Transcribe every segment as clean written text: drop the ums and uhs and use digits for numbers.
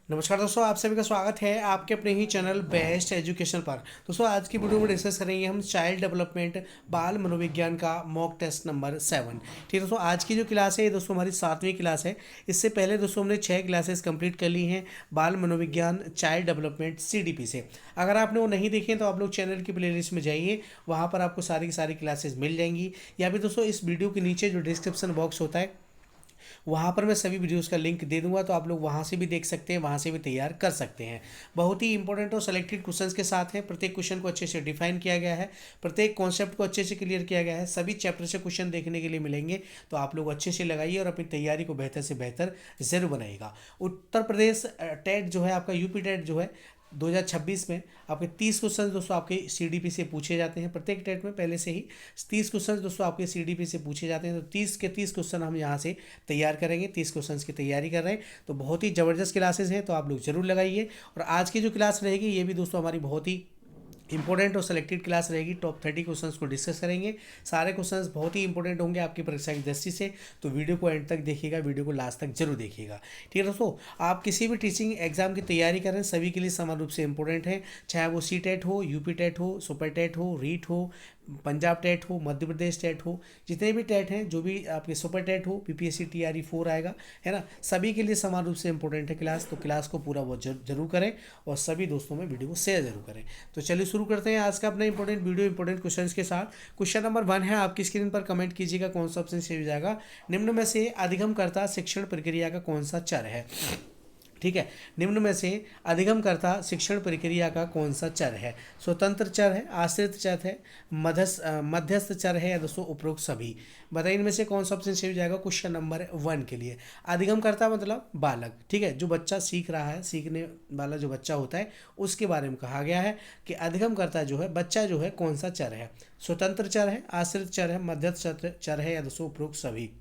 नमस्कार दोस्तों, आप सभी का स्वागत है आपके अपने ही चैनल बेस्ट एजुकेशन पर। दोस्तों आज की वीडियो में डिस्कस करेंगे हम चाइल्ड डेवलपमेंट बाल मनोविज्ञान का मॉक टेस्ट नंबर 7। ठीक है दोस्तों, आज की जो क्लास है ये दोस्तों हमारी 7वीं क्लास है। इससे पहले दोस्तों हमने 6 क्लासेस कंप्लीट कर ली हैं बाल मनोविज्ञान चाइल्ड डेवलपमेंट CDP से। अगर आपने वो नहीं देखे तो आप लोग चैनल की प्लेलिस्ट में जाइए, वहाँ पर आपको सारी की सारी क्लासेस मिल जाएंगी। या फिर दोस्तों इस वीडियो के नीचे जो डिस्क्रिप्शन बॉक्स होता है वहाँ पर मैं सभी वीडियोस का लिंक दे दूंगा, तो आप लोग वहाँ से भी देख सकते हैं, वहाँ से भी तैयार कर सकते हैं। बहुत ही इंपॉर्टेंट और सेलेक्टेड क्वेश्चंस के साथ है। प्रत्येक क्वेश्चन को अच्छे से डिफाइन किया गया है, प्रत्येक कॉन्सेप्ट को अच्छे से क्लियर किया गया है। सभी चैप्टर से क्वेश्चन देखने के लिए मिलेंगे, तो आप लोग अच्छे से लगाइए और अपनी तैयारी को बेहतर से बेहतर जरूर बनाइएगा। उत्तर प्रदेश टेट जो है आपका, यूपी टेट जो है 2026 में आपके 30 क्वेश्चन दोस्तों आपके CDP से पूछे जाते हैं। प्रत्येक टेट में पहले से ही 30 क्वेश्चन दोस्तों आपके CDP से पूछे जाते हैं। तो 30 के 30 क्वेश्चन हम यहाँ से तैयार करेंगे। 30 क्वेश्चन की तैयारी कर रहे हैं, तो बहुत ही ज़बरदस्त क्लासेस हैं, तो आप लोग जरूर लगाइए। और आज की जो क्लास रहेगी ये भी दोस्तों हमारी बहुत ही इंपॉर्टेंट और सेलेक्टेड क्लास रहेगी। टॉप 30 क्वेश्चंस को डिस्कस करेंगे। सारे क्वेश्चंस बहुत ही इंपॉर्टेंट होंगे आपकी परीक्षा की दृष्टि से, तो वीडियो को एंड तक देखिएगा, वीडियो को लास्ट तक जरूर देखिएगा। ठीक है दोस्तों, आप किसी भी टीचिंग एग्जाम की तैयारी करें, सभी के लिए समान रूप से इंपॉर्टेंट है। चाहे वो CTET हो, UP टेट हो, सुपर टेट हो, रीट हो, पंजाब टेट हो, मध्य प्रदेश टेट हो, जितने भी टेट हैं, जो भी आपके सुपर टेट हो, PPSC TRE 4 आएगा, है ना, सभी के लिए समान रूप से इंपॉर्टेंट है क्लास। तो क्लास को पूरा वो जरूर करें और सभी दोस्तों में वीडियो को शेयर जरूर करें। तो चलिए शुरू करते हैं आज का अपना इंपॉर्टेंट वीडियो इंपॉर्टेंट क्वेश्चन के साथ। क्वेश्चन नंबर 1 है, आपकी स्क्रीन पर कमेंट कीजिएगा कौन सा ऑप्शन सही हो जाएगा। निम्न में से अधिगमकर्ता शिक्षण प्रक्रिया का कौन सा चर है। ठीक है, निम्न में से अधिगमकर्ता शिक्षण प्रक्रिया का कौन सा चर है। स्वतंत्र चर है, आश्रित चर है, मध्यस्थ चर है, या दोस्तों उपरोक्त सभी। बताइए इनमें से कौन सा ऑप्शन सही हो जाएगा क्वेश्चन नंबर 1 के लिए। अधिगमकर्ता मतलब बालक, ठीक है, जो बच्चा सीख रहा है, सीखने वाला जो बच्चा होता है उसके बारे में कहा गया है कि अधिगमकर्ता जो है, बच्चा जो है, कौन सा चर है। स्वतंत्र चर है, आश्रित चर है, मध्यस्थ चर है, या दोस्तों उपरोक्त सभी।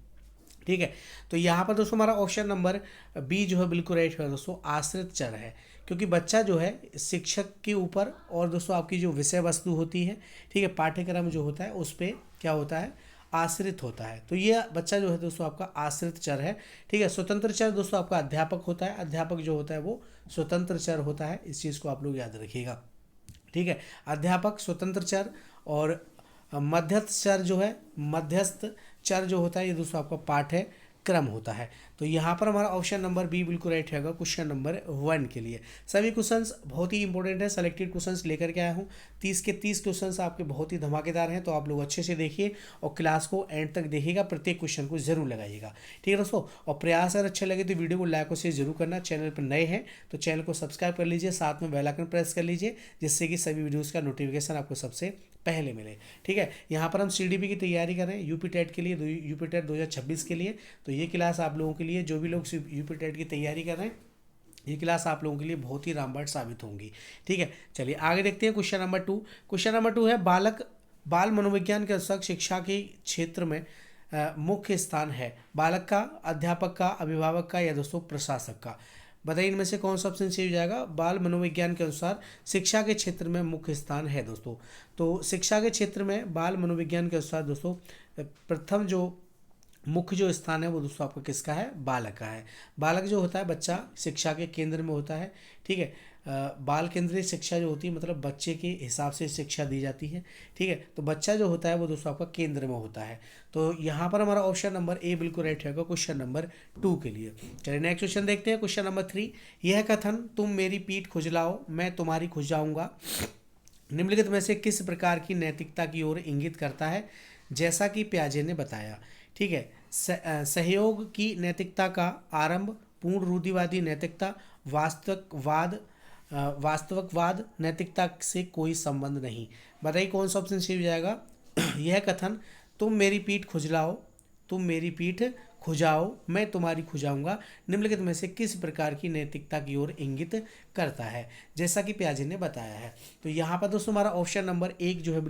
ठीक है, तो यहाँ पर दोस्तों हमारा ऑप्शन नंबर बी जो है बिल्कुल राइट है दोस्तों, आश्रित चर है। क्योंकि बच्चा जो है शिक्षक के ऊपर और दोस्तों आपकी जो विषय वस्तु होती है, ठीक है, पाठ्यक्रम जो होता है उस पर क्या होता है, आश्रित होता है। तो ये बच्चा जो है दोस्तों आपका आश्रित चर है। ठीक है, स्वतंत्र चर दोस्तों आपका अध्यापक होता है। अध्यापक जो होता है वो स्वतंत्र चर होता है, इस चीज़ को आप लोग याद रखिएगा। ठीक है, अध्यापक स्वतंत्र चर, और मध्यस्थ चर जो है, मध्यस्थ चर जो होता है ये दोस्तों आपका पाठ्य क्रम होता है। तो यहाँ पर हमारा ऑप्शन नंबर बी बिल्कुल राइट रहेगा क्वेश्चन नंबर 1 के लिए। सभी क्वेश्चंस बहुत ही इंपॉर्टेंट है, सेलेक्टेड क्वेश्चंस लेकर के आया हूँ। 30 के 30 क्वेश्चंस आपके बहुत ही धमाकेदार हैं, तो आप लोग अच्छे से देखिए और क्लास को एंड तक देखिएगा, प्रत्येक क्वेश्चन को जरूर लगाइएगा। ठीक है दोस्तों, और प्रयास अगर अच्छे लगे तो वीडियो को लाइक और शेयर जरूर करना। चैनल पर नए हैं तो चैनल को सब्सक्राइब कर लीजिए, साथ में बेल आइकन प्रेस कर लीजिए, जिससे कि सभी वीडियोज़ का नोटिफिकेशन आपको सबसे पहले मिले। ठीक है, यहाँ पर हम CDP की तैयारी कर रहे हैं यूपी टेट के लिए, यूपी टेट 2026 के लिए। तो ये क्लास आप लोगों के लिए, जो भी लोग यूपी टेट की तैयारी कर रहे हैं, ये क्लास आप लोगों के लिए बहुत ही रामबाण साबित होंगी। ठीक है, चलिए आगे देखते हैं क्वेश्चन नंबर 2। क्वेश्चन नंबर 2 है, बाल मनोविज्ञान के अनुसार शिक्षा के क्षेत्र में मुख्य स्थान है बालक का, अध्यापक का, अभिभावक का, या दोस्तों प्रशासक का। बताइए इनमें से कौन सा ऑप्शन सही हो जाएगा। बाल मनोविज्ञान के अनुसार शिक्षा के क्षेत्र में मुख्य स्थान है दोस्तों। तो शिक्षा के क्षेत्र में बाल मनोविज्ञान के अनुसार दोस्तों प्रथम जो मुख्य जो स्थान है वो दोस्तों आपका किसका है, बालक का है। बालक जो होता है, बच्चा शिक्षा के केंद्र में होता है। ठीक है, बाल केंद्रित शिक्षा जो होती है मतलब बच्चे के हिसाब से शिक्षा दी जाती है। ठीक है, तो बच्चा जो होता है वो दोस्तों आपका केंद्र में होता है। तो यहाँ पर हमारा ऑप्शन नंबर ए बिल्कुल राइट रहेगा क्वेश्चन नंबर 2 के लिए। चलिए नेक्स्ट क्वेश्चन देखते हैं, क्वेश्चन नंबर 3। यह कथन, तुम मेरी पीठ खुजलाओ मैं तुम्हारी खुजाऊंगा, निम्नलिखित में से किस प्रकार की नैतिकता की ओर इंगित करता है। जैसा कि प्याजे ने बताया। ठीक है, सहयोग की नैतिकता का आरंभ, पूर्ण रूढ़िवादी नैतिकता, वास्तववाद नैतिकता से कोई संबंध नहीं। बताइए कौन सा ऑप्शन सही हो जाएगा। यह कथन, तुम मेरी पीठ खुजलाओ, तुम मेरी पीठ खुजाओ मैं तुम्हारी खुजाऊंगा, निम्नलिखित में से किस प्रकार की नैतिकता की ओर इंगित करता है, जैसा कि प्याजे ने बताया है। तो यहाँ पर दोस्तों हमारा ऑप्शन नंबर ए जो है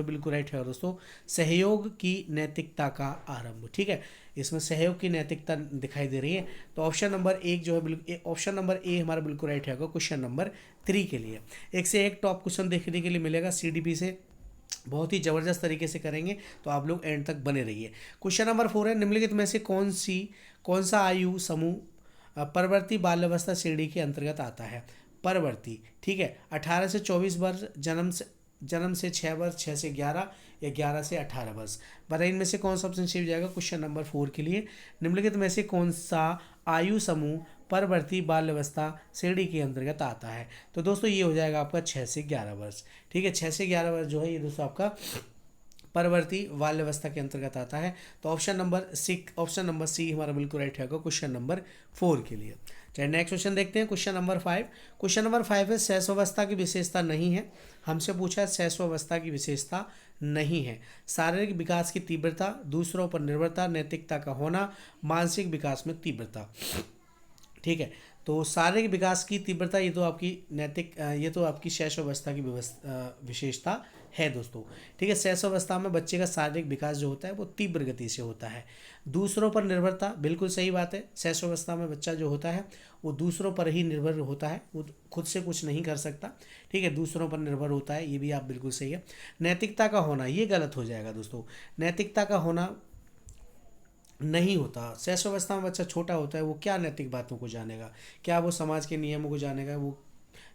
बिल्कुल राइट है दोस्तों, सहयोग की नैतिकता का आरंभ। ठीक है, इसमें सहयोग की नैतिकता दिखाई दे रही है। तो ऑप्शन नंबर एक जो है ऑप्शन नंबर ए हमारा बिल्कुल राइट है क्वेश्चन नंबर 3 के लिए। एक से एक टॉप क्वेश्चन देखने के लिए मिलेगा CDP से, बहुत ही ज़बरदस्त तरीके से करेंगे, तो आप लोग एंड तक बने रहिए। क्वेश्चन नंबर 4 है, निम्नलिखित में से कौन सा आयु समूह परवर्ती बाल्यावस्था श्रेणी के अंतर्गत आता है। परवर्ती, ठीक है। 18 से 24 वर्ष, जन्म से 6 वर्ष, 6 से 11 या 11 से 18 वर्ष। बताइए इनमें से कौन सा ऑप्शन सही हो जाएगा क्वेश्चन नंबर 4 के लिए। निम्नलिखित में से कौन सा आयु समूह परवर्ती बाल्यावस्था श्रेणी के अंतर्गत आता है। तो दोस्तों ये हो जाएगा आपका 6 से 11 वर्ष, ठीक है। 6 से 11 वर्ष जो है ये दोस्तों आपका परवर्ती बाल्यावस्था के अंतर्गत आता है। तो ऑप्शन नंबर सी हमारा बिल्कुल राइट होगा क्वेश्चन नंबर 4 के लिए। चलिए नेक्स्ट क्वेश्चन देखते हैं, क्वेश्चन नंबर 5। क्वेश्चन नंबर 5 है शैशवावस्था की विशेषता नहीं है। हमसे पूछा है शैशवावस्था की विशेषता नहीं है। शारीरिक विकास की तीव्रता, दूसरों पर निर्भरता, नैतिकता का होना, मानसिक विकास में तीव्रता, ठीक है। तो शारीरिक विकास की तीव्रता ये तो आपकी शैशवावस्था की विशेषता है दोस्तों, ठीक है। शैशवावस्था में बच्चे का शारीरिक विकास जो होता है वो तीव्र गति से होता है। दूसरों पर निर्भरता, बिल्कुल सही बात है। शैशवावस्था में बच्चा जो होता है वो दूसरों पर ही निर्भर होता है, वो खुद से कुछ नहीं कर सकता, ठीक है। दूसरों पर निर्भर होता है, ये भी आप बिल्कुल सही है। नैतिकता का होना ये गलत हो जाएगा दोस्तों। नैतिकता का होना नहीं होता। शैशवावस्था में बच्चा छोटा होता है, वो क्या नैतिक बातों को जानेगा, क्या वो समाज के नियमों को जानेगा, वो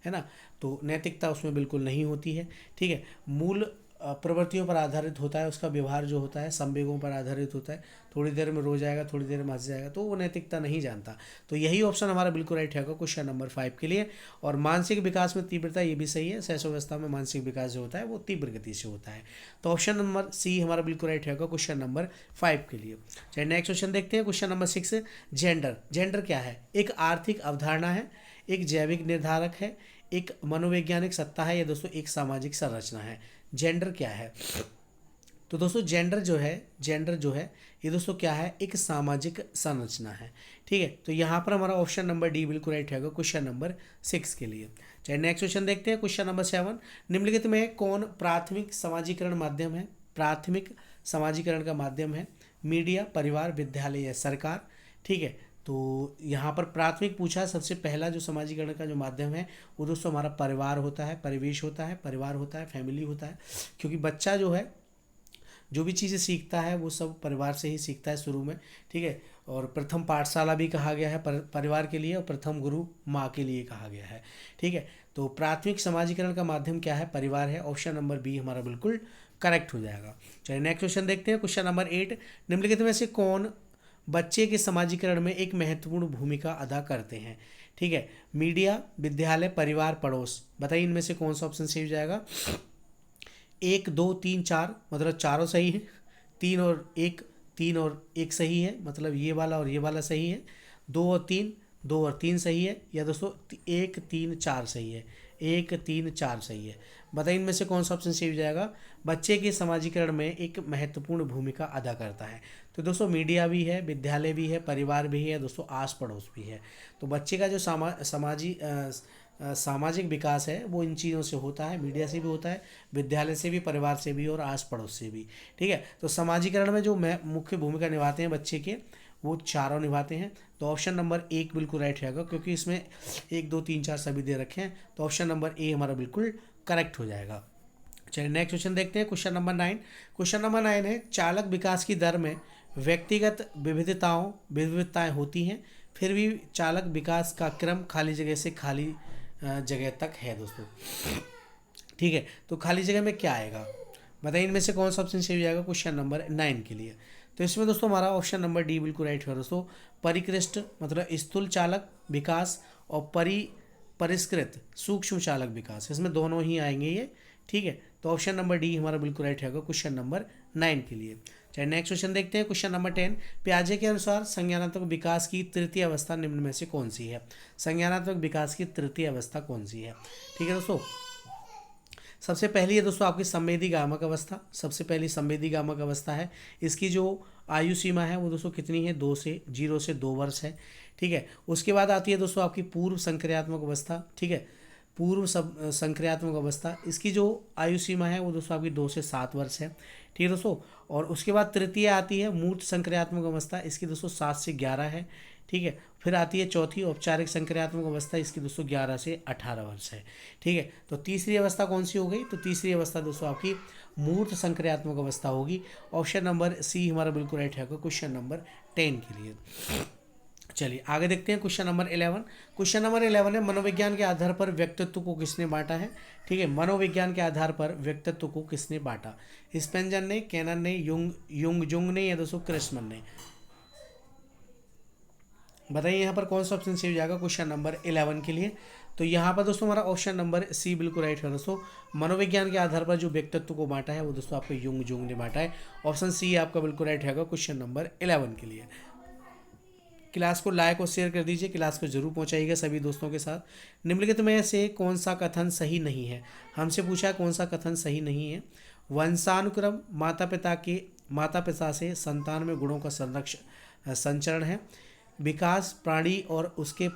है ना। तो नैतिकता उसमें बिल्कुल नहीं होती है, ठीक है। मूल प्रवृत्तियों पर आधारित होता है, उसका व्यवहार जो होता है संवेगों पर आधारित होता है। थोड़ी देर में रो जाएगा, थोड़ी देर में हंस जाएगा, तो वो नैतिकता नहीं जानता। तो यही ऑप्शन हमारा बिल्कुल राइट है क्वेश्चन नंबर 5 के लिए। और मानसिक विकास में तीव्रता ये भी सही है। शैशवावस्था में मानसिक विकास जो होता है वो तीव्र गति से होता है। तो ऑप्शन नंबर सी हमारा बिल्कुल राइट है क्वेश्चन नंबर 5 के लिए। चलिए नेक्स्ट क्वेश्चन देखते हैं, क्वेश्चन नंबर 6। जेंडर क्या है? एक आर्थिक अवधारणा है, एक जैविक निर्धारक है, एक मनोवैज्ञानिक सत्ता है, या दोस्तों एक सामाजिक संरचना है। जेंडर क्या है? तो दोस्तों जेंडर जो है ये दोस्तों क्या है? एक सामाजिक संरचना है, ठीक है। तो यहाँ पर हमारा ऑप्शन नंबर डी बिल्कुल राइट है क्वेश्चन नंबर 6 के लिए। चलिए नेक्स्ट क्वेश्चन देखते हैं, क्वेश्चन नंबर 7। निम्नलिखित में कौन प्राथमिक समाजीकरण माध्यम है? प्राथमिक समाजीकरण का माध्यम है मीडिया, परिवार, विद्यालय या सरकार, ठीक है। तो यहाँ पर प्राथमिक पूछा है, सबसे पहला जो समाजीकरण का जो माध्यम है वो दोस्तों हमारा परिवार होता है, परिवेश होता है, परिवार होता है, फैमिली होता है। क्योंकि बच्चा जो है जो भी चीज़ें सीखता है वो सब परिवार से ही सीखता है शुरू में, ठीक है। और प्रथम पाठशाला भी कहा गया है परिवार के लिए, और प्रथम गुरु माँ के लिए कहा गया है, ठीक है। तो प्राथमिक समाजीकरण का माध्यम क्या है? परिवार है। ऑप्शन नंबर बी हमारा बिल्कुल करेक्ट हो जाएगा। चलिए नेक्स्ट क्वेश्चन देखते हैं, क्वेश्चन नंबर 8। निम्नलिखित में से कौन बच्चे के समाजीकरण में एक महत्वपूर्ण भूमिका अदा करते हैं? ठीक है, मीडिया, विद्यालय, परिवार, पड़ोस। बताइए इनमें से कौन सा ऑप्शन सही हो जाएगा? 1 2 3 4 मतलब चारों सही है। 3 और 1 सही है, मतलब ये वाला और ये वाला सही है। 2 और 3 सही है, या दोस्तों 1 3 4 सही है। 1 3 4 सही है। बताइए इनमें से कौन सा ऑप्शन सही हो जाएगा? बच्चे के समाजीकरण में एक महत्वपूर्ण भूमिका अदा करता है। तो दोस्तों मीडिया भी है, विद्यालय भी है, परिवार भी है, दोस्तों आस पड़ोस भी है। तो बच्चे का जो सामाजिक विकास है वो इन चीज़ों से होता है, मीडिया से भी होता है, विद्यालय से भी, परिवार से भी और आस पड़ोस से भी, ठीक है। तो समाजीकरण में जो मुख्य भूमिका निभाते हैं बच्चे के, वो चारों निभाते हैं। तो ऑप्शन नंबर 1 बिल्कुल राइट रहेगा, क्योंकि इसमें 1 2 3 4 सभी दे रखे हैं। तो ऑप्शन नंबर ए हमारा बिल्कुल करेक्ट हो जाएगा। चलिए नेक्स्ट क्वेश्चन देखते हैं, क्वेश्चन नंबर 9। क्वेश्चन नंबर 9 है, चालक विकास की दर में व्यक्तिगत विविधताएं होती हैं, फिर भी चालक विकास का क्रम खाली जगह से खाली जगह तक है दोस्तों, ठीक है। तो खाली जगह में क्या आएगा? बताइए इनमें से कौन सा ऑप्शन सही हो जाएगा क्वेश्चन नंबर 9 के लिए। तो इसमें दोस्तों हमारा ऑप्शन नंबर डी बिल्कुल राइट है दोस्तों। परिकृष्ट मतलब स्थूल चालक विकास और परिष्कृत सूक्ष्म चालक विकास, इसमें दोनों ही आएंगे ये, ठीक है। तो ऑप्शन नंबर डी हमारा बिल्कुल राइट रहेगा क्वेश्चन नंबर 9 के लिए। चलिए नेक्स्ट क्वेश्चन देखते हैं, क्वेश्चन नंबर 10। पियाजे के अनुसार संज्ञानात्मक विकास की तृतीय अवस्था निम्न में से कौन सी है? संज्ञानात्मक विकास की तृतीय अवस्था कौन सी है? ठीक है दोस्तों, सबसे पहली है दोस्तों आपकी संवेदी गामक अवस्था। सबसे पहली संवेदी गामक अवस्था है, इसकी जो आयु सीमा है वो दोस्तों कितनी है? 0 से 2 वर्ष है, ठीक है। उसके बाद आती है दोस्तों आपकी पूर्व संक्रियात्मक अवस्था, ठीक है। पूर्व संक्रियात्मक अवस्था, इसकी जो आयु सीमा है वो दोस्तों आपकी 2 से 7 वर्ष है, ठीक है दोस्तों। और उसके बाद तृतीय आती है मूर्त संक्रियात्मक अवस्था, इसकी दोस्तों 7 से 11 है, ठीक है। फिर आती है चौथी औपचारिक संक्रियात्मक अवस्था, इसकी दोस्तों 11 से 18 वर्ष है, ठीक है। तो तीसरी अवस्था कौन सी हो गई? तो तीसरी अवस्था दोस्तों आपकी मूर्त संक्रियात्मक अवस्था होगी। ऑप्शन नंबर सी हमारा बिल्कुल राइट है क्वेश्चन नंबर 10 के लिए। चलिए आगे देखते हैं क्वेश्चन नंबर 11। क्वेश्चन नंबर 11 है, मनोविज्ञान के आधार पर व्यक्तित्व को किसने बांटा है। ठीक है, मनोविज्ञान के आधार पर व्यक्तित्व को किसने बांटा। स्पेंजर ने, कैनन ने, युंग ने या दोस्तों क्रिस्मन ने। बताइए यहाँ पर कौन सा ऑप्शन सही हो जाएगा क्वेश्चन नंबर 11 के लिए। तो यहाँ पर दोस्तों हमारा ऑप्शन नंबर सी बिल्कुल राइट है दोस्तों। मनोविज्ञान के आधार पर जो व्यक्तित्व को बांटा है वो दोस्तों आपको युंग ने बांटा है। ऑप्शन सी आपका बिल्कुल राइट है क्वेश्चन नंबर 11 के लिए। क्लास को लाइक और शेयर कर दीजिए, क्लास को जरूर पहुंचाइएगा सभी दोस्तों के साथ। निम्नलिखित में से कौन सा कथन सही नहीं है, हमसे पूछा है कौन सा कथन सही नहीं है। वंशानुक्रम माता पिता से संतान में गुणों का संचरण है। विकास प्राणी और उसके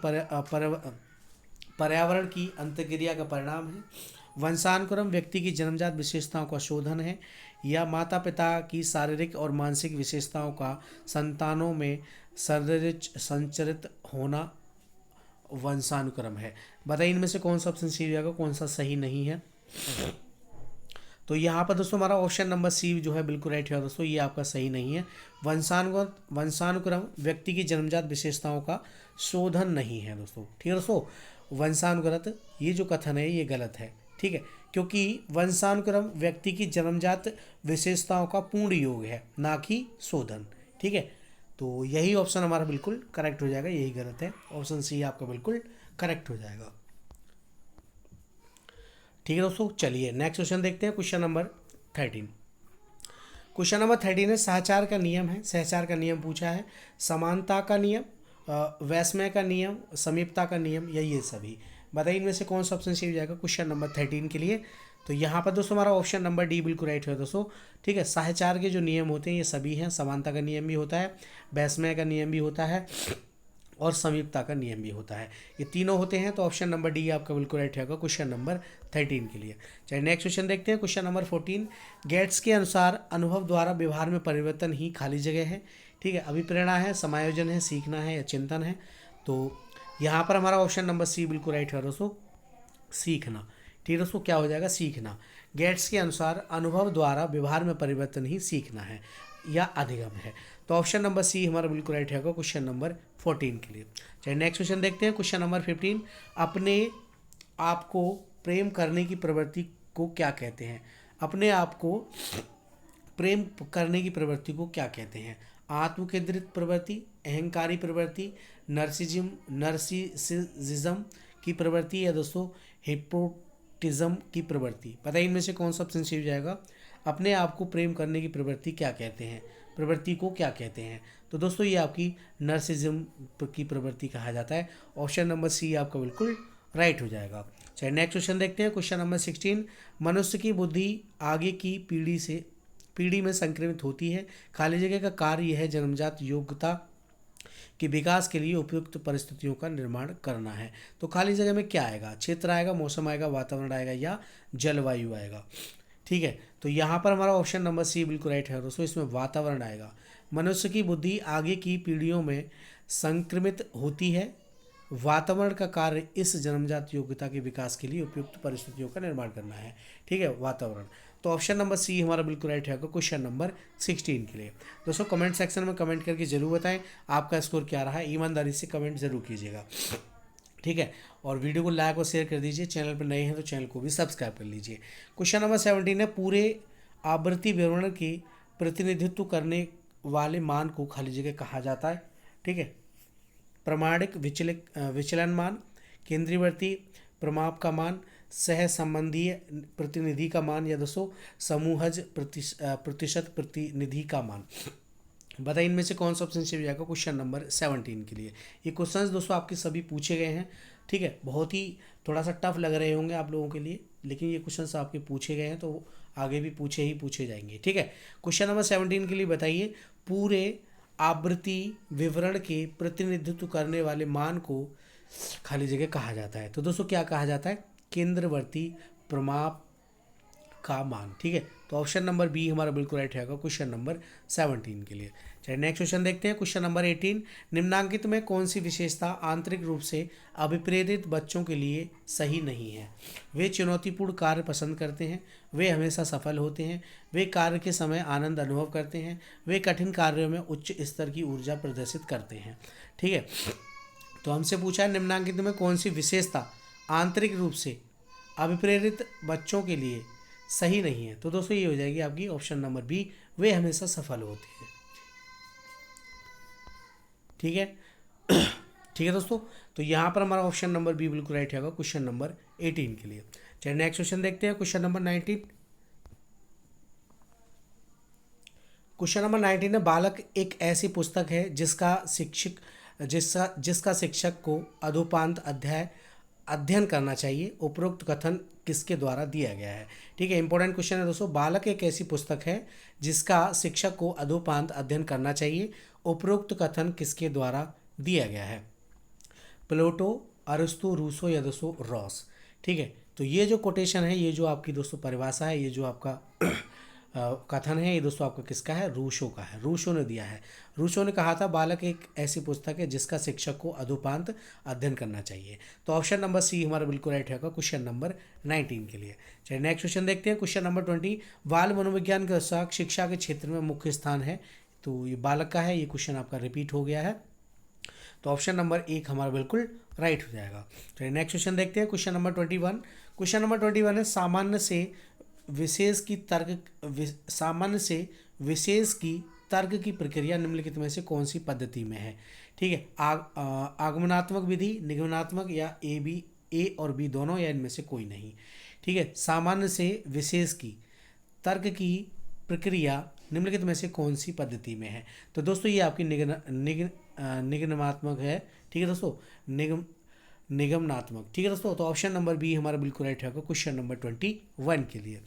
पर्यावरण की अंतर्क्रिया का परिणाम है। वंशानुक्रम व्यक्ति की जन्मजात विशेषताओं का शोधन है। या माता पिता की शारीरिक और मानसिक विशेषताओं का संतानों में संचरित होना वंशानुक्रम है। बताइए इनमें से कौन सा ऑप्शन सही होगा, कौन सा सही नहीं है। तो यहाँ पर दोस्तों हमारा ऑप्शन नंबर सी जो है बिल्कुल राइट है दोस्तों, ये आपका सही नहीं है। वंशानुक्रम व्यक्ति की जन्मजात विशेषताओं का शोधन नहीं है दोस्तों। ठीक है दोस्तों, वंशानुगत ये जो कथन है ये गलत है। ठीक है, क्योंकि वंशानुक्रम व्यक्ति की जन्मजात विशेषताओं का पूर्ण योग है, ना कि शोधन। ठीक है, तो यही ऑप्शन हमारा बिल्कुल करेक्ट हो जाएगा, यही गलत है। ऑप्शन सी आपका बिल्कुल करेक्ट हो जाएगा। ठीक है दोस्तों, चलिए नेक्स्ट क्वेश्चन देखते हैं। Question number 13। क्वेश्चन नंबर 13 है, सहचार का नियम है। सहचार का नियम पूछा है। समानता का नियम, वैषम्य का नियम, समीपता का नियम या ये सभी। बताइए इनमें से कौन सा ऑप्शन सही हो जाएगा क्वेश्चन नंबर 13 के लिए। तो यहाँ पर दोस्तों हमारा ऑप्शन नंबर डी बिल्कुल राइट है दोस्तों। ठीक है, सहचार के जो नियम होते हैं ये सभी हैं। समानता का नियम भी होता है, वैषम्य का नियम भी होता है और समीपता का नियम भी होता है। ये तीनों होते हैं, तो ऑप्शन नंबर डी आपका बिल्कुल राइट होगा क्वेश्चन नंबर 13 के लिए। चलिए नेक्स्ट क्वेश्चन देखते हैं। क्वेश्चन नंबर 14, गेट्स के अनुसार अनुभव द्वारा व्यवहार में परिवर्तन ही खाली जगह है। ठीक है, अभिप्रेरणा है, समायोजन है, सीखना है या चिंतन है। तो यहाँ पर हमारा ऑप्शन नंबर सी बिल्कुल राइट है दोस्तों, सीखना। ठीक है दोस्तों, क्या हो जाएगा, सीखना। गेट्स के अनुसार अनुभव द्वारा व्यवहार में परिवर्तन ही सीखना है या अधिगम है। तो ऑप्शन नंबर सी हमारा बिल्कुल राइट है क्वेश्चन नंबर 14 के लिए। चलिए नेक्स्ट क्वेश्चन देखते हैं। क्वेश्चन नंबर 15, अपने आप को प्रेम करने की प्रवृत्ति को क्या कहते हैं। अपने आप को प्रेम करने की प्रवृत्ति को क्या कहते हैं। आत्मकेंद्रित प्रवृत्ति, अहंकारी प्रवृत्ति, नर्सिसिज्म की प्रवृत्ति या दोस्तों हिप्नोटिज्म की प्रवृत्ति। बताइए इनमें से कौन सा ऑप्शन सही हो जाएगा। अपने आप को प्रेम करने की प्रवृत्ति क्या कहते हैं, प्रवृत्ति को क्या कहते हैं। तो दोस्तों ये आपकी नर्सिसिज्म की प्रवृत्ति कहा जाता है। ऑप्शन नंबर सी आपका बिल्कुल राइट हो जाएगा। चलिए नेक्स्ट क्वेश्चन देखते हैं। क्वेश्चन नंबर 16, मनुष्य की बुद्धि आगे की पीढ़ी में संक्रमित होती है। खाली जगह का कार्य यह है जन्मजात योग्यता के विकास के लिए उपयुक्त परिस्थितियों का निर्माण करना है। तो खाली जगह में क्या आएगा, क्षेत्र आएगा, मौसम आएगा, वातावरण आएगा या जलवायु आएगा। ठीक है, तो यहाँ पर हमारा ऑप्शन नंबर सी बिल्कुल राइट है दोस्तों, इसमें वातावरण आएगा। मनुष्य की बुद्धि आगे की पीढ़ियों में संक्रमित होती है। वातावरण का कार्य इस जन्मजात योग्यता के विकास के लिए उपयुक्त परिस्थितियों का निर्माण करना है। ठीक है, वातावरण। तो ऑप्शन नंबर सी हमारा बिल्कुल राइट है क्वेश्चन नंबर 16 के लिए। दोस्तों कमेंट सेक्शन में कमेंट करके जरूर बताएं आपका स्कोर क्या रहा है, ईमानदारी से कमेंट जरूर कीजिएगा। ठीक है, और वीडियो को लाइक और शेयर कर दीजिए। चैनल पर नए हैं तो चैनल को भी सब्सक्राइब कर लीजिए। क्वेश्चन नंबर 17 है, पूरे आवृत्ति विवरण के प्रतिनिधित्व करने वाले मान को खाली जगह कहा जाता है। ठीक है, प्रमाणिक विचलन मान, केंद्रीयवर्ती प्रमाप का मान, सह संबंधीय प्रतिनिधि का मान या दोस्तों समूहज प्रतिशत प्रतिनिधि का मान। बताइए इनमें से कौन सा ऑप्शन सही हो जाएगा क्वेश्चन नंबर 17 के लिए। ये क्वेश्चंस दोस्तों आपके सभी पूछे गए हैं। ठीक है, बहुत ही थोड़ा सा टफ लग रहे होंगे आप लोगों के लिए, लेकिन ये क्वेश्चंस आपके पूछे गए हैं तो आगे भी पूछे जाएंगे। ठीक है, क्वेश्चन नंबर 17 के लिए बताइए, पूरे आवृत्ति विवरण के प्रतिनिधित्व करने वाले मान को खाली जगह कहा जाता है। तो दोस्तों क्या कहा जाता है, केंद्रवर्ती प्रमाप का मान। ठीक है, तो ऑप्शन नंबर बी हमारा बिल्कुल राइट रहेगा क्वेश्चन नंबर 17 के लिए। चलिए नेक्स्ट क्वेश्चन देखते हैं। क्वेश्चन नंबर 18, निम्नांकित में कौन सी विशेषता आंतरिक रूप से अभिप्रेरित बच्चों के लिए सही नहीं है? वे चुनौतीपूर्ण कार्य पसंद करते हैं, वे हमेशा सफल होते हैं, वे कार्य के समय आनंद अनुभव करते हैं, वे कठिन कार्यों में उच्च स्तर की ऊर्जा प्रदर्शित करते हैं। ठीक है, तो हमसे पूछा है निम्नांकित में कौन सी विशेषता आंतरिक रूप से अभिप्रेरित बच्चों के लिए सही नहीं है? तो दोस्तों ये हो जाएगी आपकी ऑप्शन नंबर बी, वे हमेशा सफल होते हैं। ठीक है ठीक है दोस्तों, तो यहाँ पर हमारा ऑप्शन नंबर बी बिल्कुल राइट होगा क्वेश्चन नंबर 18 के लिए। चलिए नेक्स्ट क्वेश्चन देखते हैं। क्वेश्चन नंबर 19, क्वेश्चन नंबर 19 है, बालक एक ऐसी पुस्तक है जिसका शिक्षक को अधोपांत अध्ययन करना चाहिए। उपरोक्त कथन किसके द्वारा दिया गया है? ठीक है, इंपॉर्टेंट क्वेश्चन है दोस्तों। बालक एक ऐसी पुस्तक है जिसका शिक्षक को अधोपांत अध्ययन करना चाहिए। उपरोक्त कथन किसके द्वारा दिया गया है? प्लेटो, अरिस्टो, रूसो या दोस्तों रॉस। ठीक है, तो ये जो कोटेशन है, ये जो आपकी दोस्तों परिभाषा है, ये जो आपका कथन है, ये दोस्तों आपका किसका है? रूसो का है। रूसो ने दिया है। रूसो ने कहा था बालक एक ऐसी पुस्तक है जिसका शिक्षक को अधोपांत अध्ययन करना चाहिए। तो ऑप्शन नंबर सी हमारा बिल्कुल राइट होगा क्वेश्चन नंबर 19 के लिए। चलिए नेक्स्ट क्वेश्चन देखते हैं। क्वेश्चन नंबर 20, बाल मनोविज्ञान के अनुसार शिक्षा के क्षेत्र में मुख्य स्थान है। तो ये बालक का है, ये क्वेश्चन आपका रिपीट हो गया है। तो ऑप्शन नंबर 1 हमारा बिल्कुल राइट हो जाएगा। चलिए नेक्स्ट क्वेश्चन देखते हैं। क्वेश्चन नंबर 21, क्वेश्चन नंबर 21 है, सामान्य से विशेष की तर्क की प्रक्रिया निम्नलिखित में से कौन सी पद्धति में है? ठीक है, आगमनात्मक विधि, निगमनात्मक या ए और बी दोनों, या इनमें से कोई नहीं। ठीक है, सामान्य से विशेष की तर्क की प्रक्रिया निम्नलिखित में से कौन सी पद्धति में है? तो दोस्तों ये आपकी निगमनात्मक है। ठीक है दोस्तों, निगमनात्मक। ठीक है दोस्तों, तो ऑप्शन नंबर बी हमारा बिल्कुल राइट होगा क्वेश्चन नंबर 21 के लिए।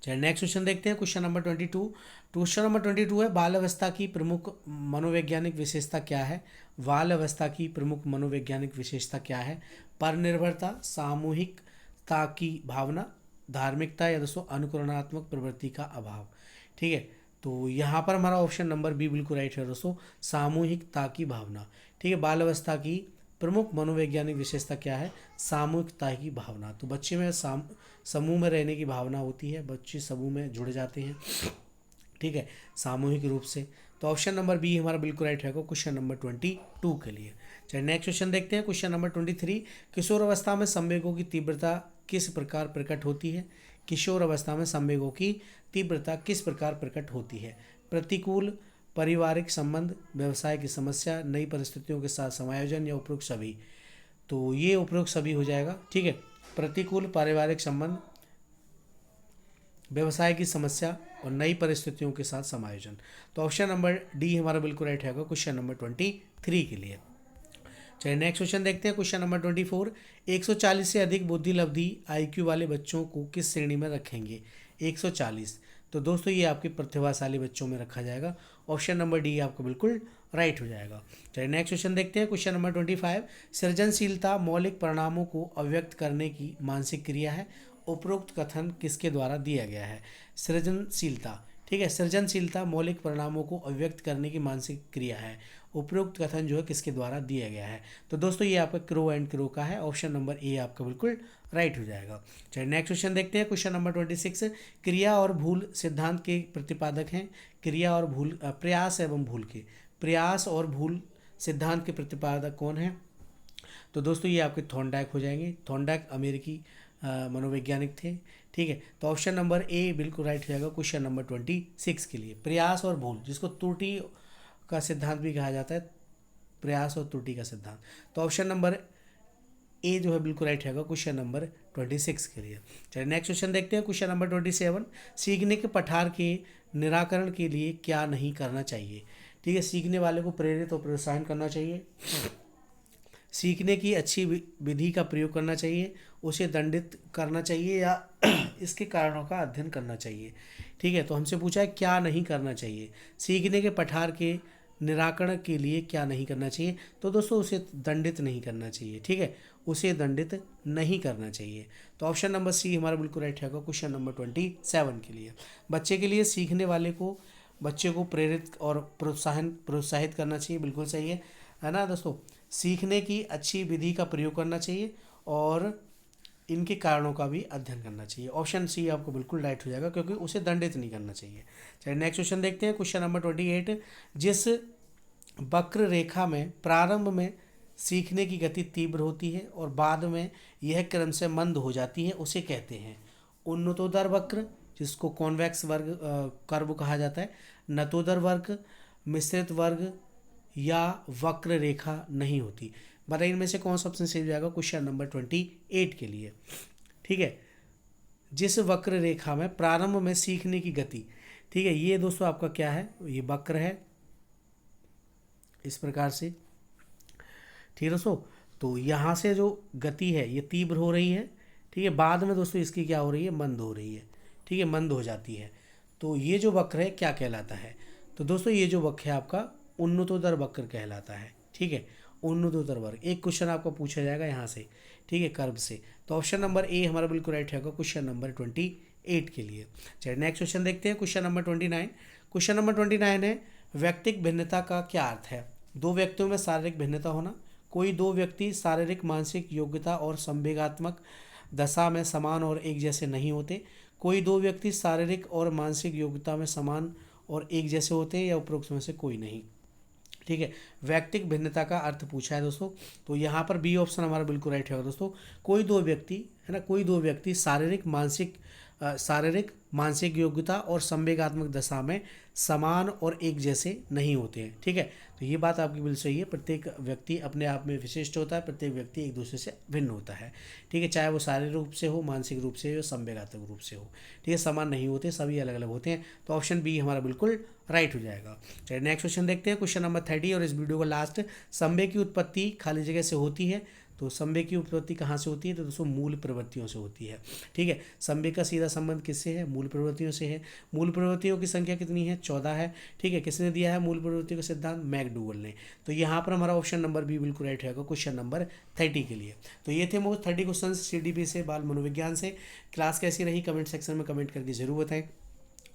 चलिए नेक्स्ट क्वेश्चन देखते हैं। क्वेश्चन नंबर 22, क्वेश्चन नंबर 22 है, बाल अवस्था की प्रमुख मनोवैज्ञानिक विशेषता क्या है? बाल अवस्था की प्रमुख मनोवैज्ञानिक विशेषता क्या है? परनिर्भरता, सामूहिकता की भावना, धार्मिकता या दोस्तों अनुकरणात्मक प्रवृत्ति का अभाव। ठीक है, तो यहाँ पर हमारा ऑप्शन नंबर बी बिल्कुल राइट है दोस्तों, सामूहिकता की भावना। ठीक है, बाल अवस्था की प्रमुख मनोवैज्ञानिक विशेषता क्या है? सामूहिकता की भावना। तो बच्चे में समूह में रहने की भावना होती है, बच्चे समूह में जुड़ जाते हैं। ठीक है, सामूहिक रूप से। तो ऑप्शन नंबर बी हमारा बिल्कुल राइट रहेगा क्वेश्चन नंबर 22 के लिए। चलिए नेक्स्ट क्वेश्चन देखते हैं। क्वेश्चन नंबर 23, किशोर अवस्था में संवेगों की तीव्रता किस प्रकार प्रकट होती है? किशोर अवस्था में संवेगों की तीव्रता किस प्रकार प्रकट होती है? प्रतिकूल पारिवारिक संबंध, व्यवसाय की समस्या, नई परिस्थितियों के साथ समायोजन या उपरोक्त सभी। तो ये उपरोक्त सभी हो जाएगा। ठीक है, प्रतिकूल पारिवारिक संबंध, व्यवसाय की समस्या और नई परिस्थितियों के साथ समायोजन। तो ऑप्शन नंबर डी हमारा बिल्कुल राइट रहेगा क्वेश्चन नंबर 23 के लिए। चलिए नेक्स्ट क्वेश्चन देखते हैं। क्वेश्चन नंबर 24, 140 से अधिक बुद्धि लब्धि IQ वाले बच्चों को किस श्रेणी में रखेंगे? 140, तो दोस्तों ये आपके प्रतिभाशाली बच्चों में रखा जाएगा। ऑप्शन नंबर डी आपको बिल्कुल राइट हो जाएगा। चलिए नेक्स्ट क्वेश्चन देखते हैं। क्वेश्चन नंबर 25, सृजनशीलता मौलिक परिणामों को अभिव्यक्त करने की मानसिक क्रिया है। उपरोक्त कथन किसके द्वारा दिया गया है? सृजनशीलता। ठीक है, सृजनशीलता मौलिक परिणामों को अभिव्यक्त करने की मानसिक क्रिया है। उपरोक्त कथन जो है किसके द्वारा दिया गया है? तो दोस्तों ये आपका क्रो एंड क्रो का है। ऑप्शन नंबर ए आपका बिल्कुल राइट हो जाएगा। चलिए नेक्स्ट क्वेश्चन देखते हैं। क्वेश्चन नंबर 26, क्रिया और भूल सिद्धांत के प्रतिपादक हैं। क्रिया और भूल, प्रयास एवं भूल के, प्रयास और भूल सिद्धांत के प्रतिपादक कौन है? तो दोस्तों ये आपके थॉर्नडाइक हो जाएंगे। थॉर्नडाइक अमेरिकी मनोवैज्ञानिक थे। ठीक है, तो ऑप्शन नंबर ए बिल्कुल राइट हो जाएगा क्वेश्चन नंबर 26 के लिए। प्रयास और भूल, जिसको त्रुटि का सिद्धांत भी कहा जाता है, प्रयास और त्रुटि का सिद्धांत। तो ऑप्शन नंबर ए जो है बिल्कुल राइट रहेगा क्वेश्चन नंबर 26 के लिए। चलिए नेक्स्ट क्वेश्चन देखते हैं। क्वेश्चन नंबर 27, सीखने के पठार के निराकरण के लिए क्या नहीं करना चाहिए? ठीक है, सीखने वाले को प्रेरित और प्रोत्साहन करना चाहिए, सीखने की अच्छी विधि का प्रयोग करना चाहिए, उसे दंडित करना चाहिए या इसके कारणों का अध्ययन करना चाहिए। ठीक है, तो हमसे पूछा है क्या नहीं करना चाहिए? सीखने के पठार के निराकरण के लिए क्या नहीं करना चाहिए, तो दोस्तों उसे दंडित नहीं करना चाहिए। ठीक है, उसे दंडित नहीं करना चाहिए। तो ऑप्शन नंबर सी हमारा बिल्कुल राइट है क्वेश्चन नंबर 27 के लिए। बच्चे के लिए सीखने वाले को बच्चे को प्रेरित और प्रोत्साहित करना चाहिए, बिल्कुल सही है ना दोस्तों। सीखने की अच्छी विधि का प्रयोग करना चाहिए और इनके कारणों का भी अध्ययन करना चाहिए। ऑप्शन सी आपको बिल्कुल राइट हो जाएगा, क्योंकि उसे दंडित नहीं करना चाहिए। चलिए नेक्स्ट क्वेश्चन देखते हैं, क्वेश्चन नंबर 28। जिस वक्र रेखा में प्रारंभ में सीखने की गति तीव्र होती है और बाद में यह क्रम से मंद हो जाती है, उसे कहते हैं उन्नतोदर वक्र, जिसको कॉन्वेक्स वर्ग कर्व कहा जाता है, नतोदर वर्ग, मिश्रित वर्ग या वक्र रेखा नहीं होती। बताइए इनमें से कौन सा ऑप्शन सही हो जाएगा क्वेश्चन नंबर 28 के लिए। ठीक है, जिस वक्र रेखा में प्रारंभ में सीखने की गति, ठीक है, ये दोस्तों आपका क्या है, ये वक्र है इस प्रकार से। ठीक है दोस्तों, तो यहाँ से जो गति है ये तीव्र हो रही है। ठीक है, बाद में दोस्तों इसकी क्या हो रही है, मंद हो रही है। ठीक है, मंद हो जाती है। तो ये जो वक्र है क्या कहलाता है, तो दोस्तों ये जो वक्र है आपका उन्नतोदर वक्र कहलाता है। ठीक है, उन्नतोदर वर्ग। एक क्वेश्चन आपको पूछा जाएगा यहाँ से, ठीक है, कर्व से। तो ऑप्शन नंबर ए हमारा बिल्कुल राइट है क्वेश्चन नंबर 28 के लिए। चलिए नेक्स्ट क्वेश्चन देखते हैं, क्वेश्चन नंबर 29। क्वेश्चन नंबर 29 है, व्यक्तिक भिन्नता का क्या अर्थ है। दो व्यक्तियों में शारीरिक भिन्नता होना, कोई दो व्यक्ति शारीरिक मानसिक योग्यता और संवेगात्मक दशा में समान और एक जैसे नहीं होते, कोई दो व्यक्ति शारीरिक और मानसिक योग्यता में समान और एक जैसे होते हैं, या उपरोक्त में से कोई नहीं। ठीक है, व्यक्तिक भिन्नता का अर्थ पूछा है दोस्तों, तो यहाँ पर बी ऑप्शन हमारा बिल्कुल राइट है दोस्तों। कोई दो व्यक्ति है ना, कोई दो व्यक्ति शारीरिक मानसिक योग्यता और संवेगात्मक दशा में समान और एक जैसे नहीं होते हैं। ठीक है, तो ये बात आपकी बिल्कुल सही है। प्रत्येक व्यक्ति अपने आप में विशिष्ट होता है, प्रत्येक व्यक्ति एक दूसरे से भिन्न होता है। ठीक है, चाहे वो शारीरिक रूप से हो, मानसिक रूप से हो, संवेगात्मक रूप से हो। ठीक है, समान नहीं होते, सभी अलग अलग होते हैं। तो ऑप्शन बी हमारा बिल्कुल राइट हो जाएगा। चलिए नेक्स्ट क्वेश्चन देखते हैं, क्वेश्चन नंबर 30 और इस वीडियो का लास्ट। संवेग की उत्पत्ति खाली जगह से होती है, तो संवेग की उत्पत्ति कहाँ से होती है, तो दोस्तों मूल प्रवृत्तियों से होती है। ठीक है, संवेग का सीधा संबंध किससे है, मूल प्रवृत्तियों से है। मूल प्रवृत्तियों की संख्या कितनी है, 14 है। ठीक है, किसने दिया है मूल प्रवृत्तियों का सिद्धांत, मैकडूगल ने। तो यहाँ पर हमारा ऑप्शन नंबर बी बिल्कुल राइट रहेगा क्वेश्चन नंबर 30 के लिए। तो ये थे मोस्ट 30 क्वेश्चन CDP से, बाल मनोविज्ञान से। क्लास कैसी रही कमेंट सेक्शन में कमेंट करके जरूर बताएं,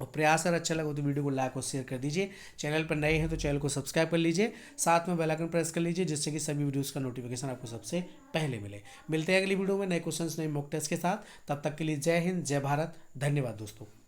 और प्रयास अगर अच्छा लगा तो वीडियो को लाइक और शेयर कर दीजिए। चैनल पर नए हैं तो चैनल को सब्सक्राइब कर लीजिए, साथ में बेल आइकन प्रेस कर लीजिए, जिससे कि सभी वीडियोस का नोटिफिकेशन आपको सबसे पहले मिले। मिलते हैं अगली वीडियो में नए क्वेश्चंस नए मॉक टेस्ट के साथ। तब तक के लिए जय हिंद, जय भारत, धन्यवाद दोस्तों।